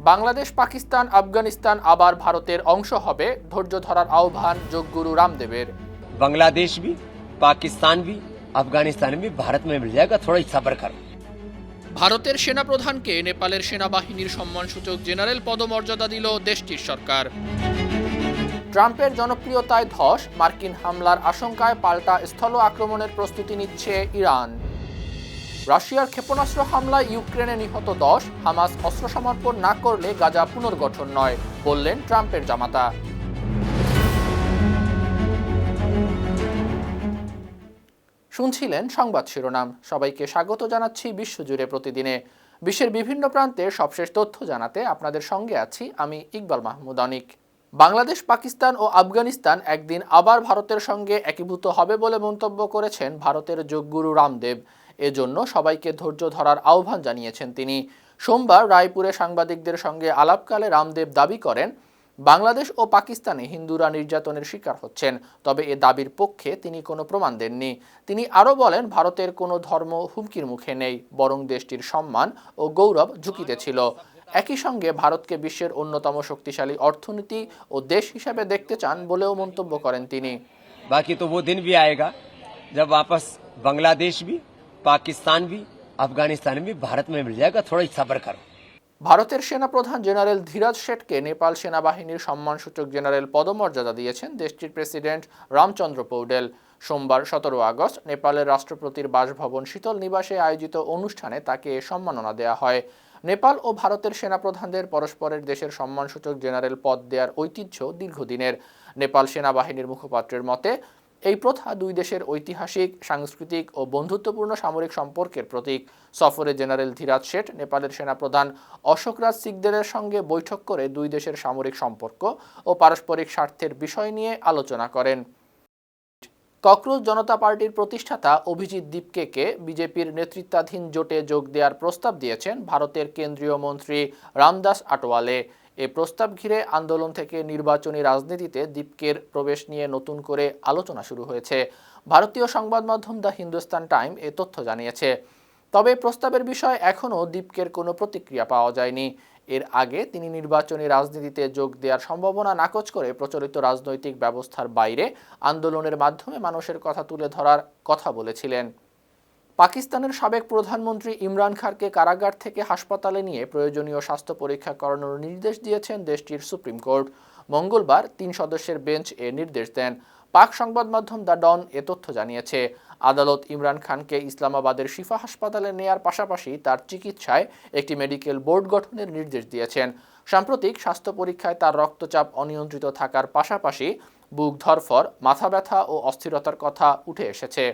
বাংলাদেশ, পাকিস্তান, আফগানিস্তান আবার ভারতের অংশ হবে, ধৈর্য ধরার আহ্বান যোগগুরু রামদেবের। बांग्लादेश भी, पाकिस्तान भी, अफगानिस्तान भी भारत में मिल जाएगा, थोड़ा ही सब्र करो। ভারতের সেনাপ্রধানকে নেপালের সেনাবাহিনীর সম্মানসূচক জেনারেল পদমর্যাদা দিল দেশটির সরকার। ট্রাম্পের জনপ্রিয়তায় ধস, মার্কিন হামলার আশঙ্কায় পাল্টা স্থল আক্রমণের প্রস্তুতি নিচ্ছে ইরান। রাশিয়ার ক্ষেপণাস্ত্র হামলায় ইউক্রেনে নিহত 10, হামাস অস্ত্র সমর্পণ না করলে গাজা পুনর্গঠন নয়, বললেন ট্রাম্পের জামাতা। শুনছিলেন সংবাদ শিরোনাম। সবাইকে স্বাগত জানাচ্ছি বিশ্বজুড়ে প্রতিদিনে বিশ্বের বিভিন্ন প্রান্তের সবশেষ তথ্য জানাতে আপনাদের সঙ্গে আছি আমি ইকবাল মাহমুদ অনিক। বাংলাদেশ, পাকিস্তান ও আফগানিস্তান একদিন আবার ভারতের সঙ্গে একীভূত হবে বলে মন্তব্য করেছেন ভারতের যোগগুরু রামদেব। এজন্য সবাইকে ধৈর্য ধরার আহ্বান জানিয়েছেন তিনি। সোমবার রায়পুরে সাংবাদিকদের সঙ্গে আলাপকালে রামদেব দাবি করেন, বাংলাদেশ ও পাকিস্তানে হিন্দুরা নির্যাতনের শিকার হচ্ছেন, তবে এ দাবির পক্ষে তিনি কোনো প্রমাণ দেননি। তিনি আরও বলেন, ভারতের কোনো ধর্ম হুমকির মুখে নেই, বরং দেশটির সম্মান ও গৌরব ঝুঁকিতে ছিল। একই সঙ্গে ভারতকে বিশ্বের অন্যতম শক্তিশালী অর্থনীতি ও দেশ হিসেবে দেখতে চান বলেও মন্তব্য করেন তিনি। बाकी तो वो दिन भी आएगा जब वापस बांग्लादेश भी, पाकिस्तान भी, अफगानिस्तान भी भारत में मिल जाएगा, थोड़ा ही सब्र करो। ভারতের সেনাপ্রধান জেনারেল ধীরাজ শেঠকে নেপাল সেনাবাহিনীর সম্মানসূচক জেনারেল পদমর্যাদা দিয়েছেন দেশটির প্রেসিডেন্ট রামচন্দ্র পৌডেল। সোমবার 17 আগস্ট নেপালের রাষ্ট্রপতির বাসভবন শীতল নিবাসে আয়োজিত অনুষ্ঠানে তাকে সম্মাননা দেয়া হয়। নেপাল ও ভারতের সেনাপ্রধানদের পরস্পরের দেশের সম্মানসূচক জেনারেল পদ দেওয়ার ঐতিহ্য দীর্ঘদিনের। নেপাল সেনাবাহিনীর মুখপাত্রের মতে, এই প্রথা দুই দেশের ঐতিহাসিক, সাংস্কৃতিক ও বন্ধুত্বপূর্ণ সামরিক সম্পর্কের প্রতীক। সফরে জেনারেল ধীরাজ শেঠ নেপালের সেনাপ্রধান অশোকরাজ সিকদারের সঙ্গে বৈঠক করে দুই দেশের সামরিক সম্পর্ক ও পারস্পরিক স্বার্থের বিষয় নিয়ে আলোচনা করেন। ককরোচ জনতা পার্টির প্রতিষ্ঠাতা অভিজিৎ দীপকেকে বিজেপির নেতৃত্বাধীন জোটে যোগ দেওয়ার প্রস্তাব দিয়েছেন ভারতের কেন্দ্রীয় মন্ত্রী রামদাস আটওয়ালে। এ প্রস্তাব ঘিরে আন্দোলন থেকে নির্বাচনী রাজনীতিতে দীপকের প্রবেশ নিয়ে নতুন করে আলোচনা শুরু হয়েছে। ভারতীয় সংবাদ মাধ্যম দ্য হিন্দুস্তান টাইম এ তথ্য জানিয়েছে। তবে প্রস্তাবের বিষয়ে এখনও দীপকের কোনো প্রতিক্রিয়া পাওয়া যায়নি। এর আগে তিনি নির্বাচনী রাজনীতিতে যোগ দেওয়ার সম্ভাবনা নাকচ করে প্রচলিত রাজনৈতিক ব্যবস্থার বাইরে আন্দোলনের মাধ্যমে মানুষের কথা তুলে ধরার কথা বলেছিলেন। পাকিস্তানের সাবেক প্রধানমন্ত্রী ইমরান খানকে কারাগার থেকে হাসপাতালে নিয়ে প্রয়োজনীয় স্বাস্থ্য পরীক্ষা করানোর নির্দেশ দিয়েছেন দেশটির সুপ্রিম কোর্ট। মঙ্গলবার 3 সদস্যের বেঞ্চ এ নির্দেশ দেন। পাক সংবাদ মাধ্যম দ্য ডন এ তথ্য জানিয়েছে। আদালত ইমরান খানকে ইসলামাবাদের শিফা হাসপাতালে নেয়ার পাশাপাশি তার চিকিৎসায় একটি মেডিকেল বোর্ড গঠনের নির্দেশ দিয়েছেন। সাম্প্রতিক স্বাস্থ্য পরীক্ষায় তার রক্তচাপ অনিয়ন্ত্রিত থাকার পাশাপাশি বুক ধড়ফড়, মাথা ব্যথা ও অস্থিরতার কথা উঠে এসেছে।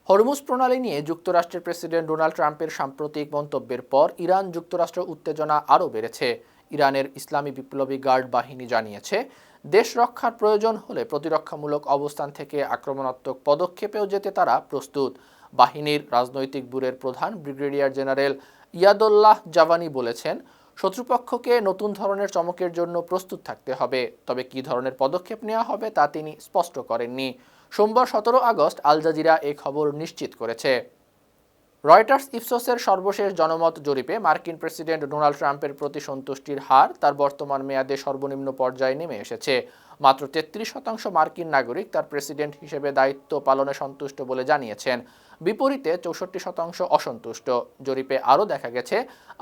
হরমুজ প্রণালী নিয়ে যুক্তরাষ্ট্রের প্রেসিডেন্ট ডোনাল্ড ট্রাম্পের সাম্প্রতিক মন্তব্যের পর ইরান যুক্তরাষ্ট্র উত্তেজনা আরও বেড়েছে। ইরানের ইসলামী বিপ্লবী গার্ড বাহিনী জানিয়েছে, দেশ রক্ষার প্রয়োজন হলে প্রতিরক্ষামূলক অবস্থান থেকে আক্রমণাত্মক পদক্ষেপেও যেতে তারা প্রস্তুত। বাহিনীর রাজনৈতিক ব্যুরোর প্রধান ব্রিগেডিয়ার জেনারেল ইয়াদুল্লাহ জাভানি বলেছেন, শত্রুপক্ষকে নতুন ধরনের চমকের জন্য প্রস্তুত থাকতে হবে, তবে কী ধরনের পদক্ষেপ নেওয়া হবে তা তিনি স্পষ্ট করেননি। সোমবার 17 আগস্ট আল জাজিরা এ খবর নিশ্চিত করেছে। রয়টার্স ইপসোসের সর্বশেষ জনমত জরিপে মার্কিন প্রেসিডেন্ট ডোনাল্ড ট্রাম্পের প্রতি সন্তুষ্টির হার তার বর্তমান মেয়াদে সর্বনিম্ন পর্যায়ে নেমে এসেছে। মাত্র 33% মার্কিন নাগরিক তার প্রেসিডেন্ট হিসেবে দায়িত্ব পালনে সন্তুষ্ট বলে জানিয়েছেন। বিপরীতে 64% অসন্তুষ্ট। জরিপে আরও দেখা গেছে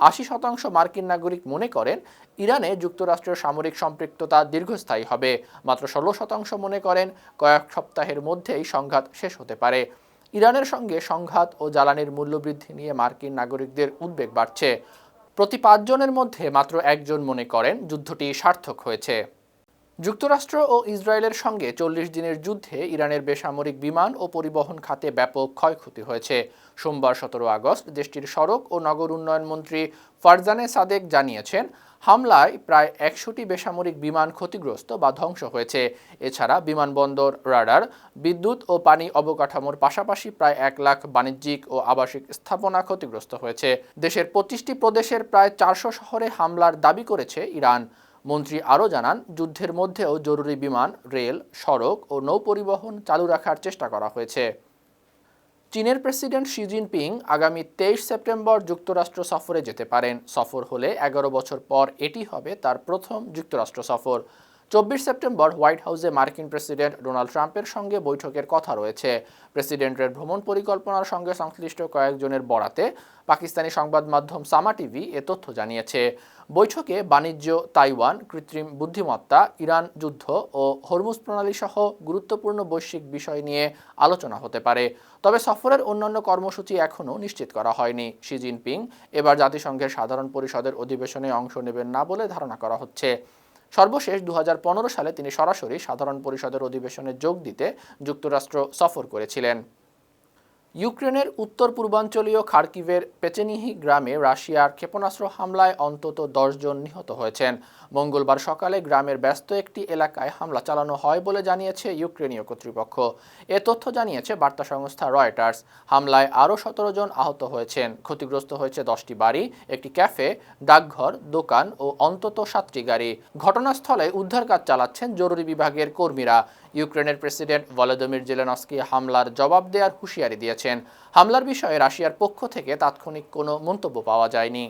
80% মার্কিন নাগরিক মনে করেন ইরানে যুক্তরাষ্ট্রের সামরিক সম্পৃক্ততা দীর্ঘস্থায়ী হবে। মাত্র 16% মনে করেন কয়েক সপ্তাহের মধ্যেই সংঘাত শেষ হতে পারে। ইরানের সঙ্গে সংঘাত ও জ্বালানির মূল্যবৃদ্ধি নিয়ে মার্কিন নাগরিকদের উদ্বেগ বাড়ছে। প্রতি 5 জনের মধ্যে মাত্র 1 জন মনে করেন যুদ্ধটি সার্থক হয়েছে। যুক্তরাষ্ট্র ও ইসরায়েলের সঙ্গে 40 দিনের যুদ্ধে ইরানের বেসামরিক বিমান ও পরিবহন খাতে ব্যাপক ক্ষয়ক্ষতি হয়েছে। সোমবার 17 আগস্ট দেশটির সড়ক ও নগর উন্নয়ন মন্ত্রী ফারজানে সাদেক জানিয়েছেন, হামলায় প্রায় 100টি বেসামরিক বিমান ক্ষতিগ্রস্ত বা ধ্বংস হয়েছে। এছাড়া বিমানবন্দর, রাডার, বিদ্যুৎ ও পানি অবকাঠামোর পাশাপাশি প্রায় 1 লাখ বাণিজ্যিক ও আবাসিক স্থাপনা ক্ষতিগ্রস্ত হয়েছে। দেশের 25টি প্রদেশের প্রায় 400 শহরে হামলার দাবি করেছে ইরান। মন্ত্রী আরও জানান, যুদ্ধের মধ্যেও জরুরি বিমান, রেল, সড়ক ও নৌ পরিবহন চালু রাখার চেষ্টা করা হয়েছে। চীনের প্রেসিডেন্ট শি জিনপিং আগামী 23 সেপ্টেম্বর যুক্তরাষ্ট্র সফরে যেতে পারেন। সফর হলে 11 বছর পর এটি হবে তার প্রথম যুক্তরাষ্ট্র সফর। 24 সেপ্টেম্বর হোয়াইট হাউসে মার্কিন প্রেসিডেন্ট ডোনাল্ড ট্রাম্পের সঙ্গে বৈঠকের কথা রয়েছে। প্রেসিডেন্টের ভ্রমণ পরিকল্পনার সঙ্গে সংশ্লিষ্ট কয়েকজনের বরাতে পাকিস্তানি সংবাদ মাধ্যম সামা টিভি এ তথ্য জানিয়েছে। বৈঠকে বাণিজ্য, তাইওয়ান, কৃত্রিম বুদ্ধিমত্তা, ইরান যুদ্ধ ও হরমুজ প্রণালী সহ গুরুত্বপূর্ণ বৈশ্বিক বিষয় নিয়ে আলোচনা হতে পারে। তবে সফরের অন্যান্য কর্মসূচি এখনও নিশ্চিত করা হয়নি। শি জিনপিং এবার জাতিসংঘের সাধারণ পরিষদের অধিবেশনে অংশ নেবেন না বলে ধারণা করা হচ্ছে। সর্বশেষ 2015 সালে তিনি সরাসরি সাধারণ পরিষদের অধিবেশনে যোগ দিতে যুক্তরাষ্ট্র সফর করেছিলেন। ইউক্রেনের উত্তর পূর্বাঞ্চলীয় খার্কিভের পেচেনিহি গ্রামে রাশিয়ার ক্ষেপণাস্ত্র হামলায় অন্তত 10 জন নিহত হয়েছেন। মঙ্গলবার সকালে গ্রামের ব্যস্ত একটি এলাকায় হামলা চালানো হয় বলে জানিয়েছে ইউক্রেনীয় কর্তৃপক্ষ। এ তথ্য জানিয়েছে বার্তা সংস্থা রয়টার্স। হামলায় আরও 17 জন আহত হয়েছেন। ক্ষতিগ্রস্ত হয়েছে 10টি বাড়ি, একটি ক্যাফে, ডাকঘর, দোকান ও অন্তত 7টি গাড়ি। ঘটনাস্থলে উদ্ধার কাজ চালাচ্ছেন জরুরি বিভাগের কর্মীরা। ইউক্রেনের প্রেসিডেন্ট ভলোদিমির জেলেনস্কি হামলার জবাব দেওয়ার হুঁশিয়ারি দিয়েছেন। হামলার বিষয়ে রাশিয়ার পক্ষ থেকে তাৎক্ষণিক কোনো মন্তব্য পাওয়া যায়নি।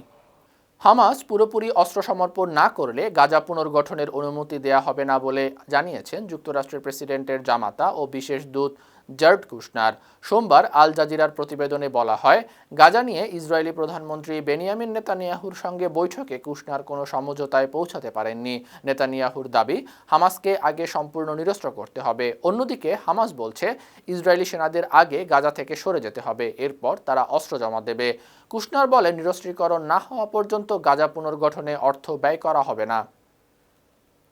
হামাস পুরোপুরি অস্ত্র সমর্পণ না করলে গাজা পুনর্গঠনের অনুমতি দেয়া হবে না বলে জানিয়েছেন যুক্তরাষ্ট্রের প্রেসিডেন্টের জামাতা ও বিশেষ দূত জারেড কুশনার। সোমবার আল জাজিরার প্রতিবেদনে বলা হয়, গাজা নিয়ে ইসরায়েলি প্রধানমন্ত্রী বেনিয়ামিন নেতানিয়াহুর সঙ্গে বৈঠকে কুশনার কোনো সমঝোতায় পৌঁছাতে পারেননি। নেতানিয়াহুর দাবি, হামাসকে আগে সম্পূর্ণ নিরস্ত্র করতে হবে। অন্যদিকে হামাস বলছে, ইসরায়েলি সেনাদের আগে গাজা থেকে সরে যেতে হবে, এরপর তারা অস্ত্র জমা দেবে। কুশনার বলেন, নিরস্ত্রীকরণ না হওয়া পর্যন্ত গাজা পুনর্গঠনে অর্থ ব্যয় করা হবে না।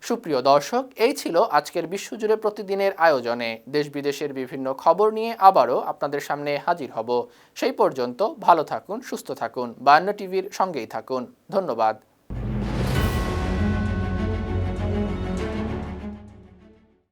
সুপ্রিয় দর্শক, এই ছিল আজকের বিশ্বজুড়ে প্রতিদিনের আয়োজনে। দেশ বিদেশের বিভিন্ন খবর নিয়ে আবারও আপনাদের সামনে হাজির হব। সেই পর্যন্ত ভালো থাকুন, সুস্থ থাকুন, বায়ান্ন টিভির সঙ্গেই থাকুন। ধন্যবাদ।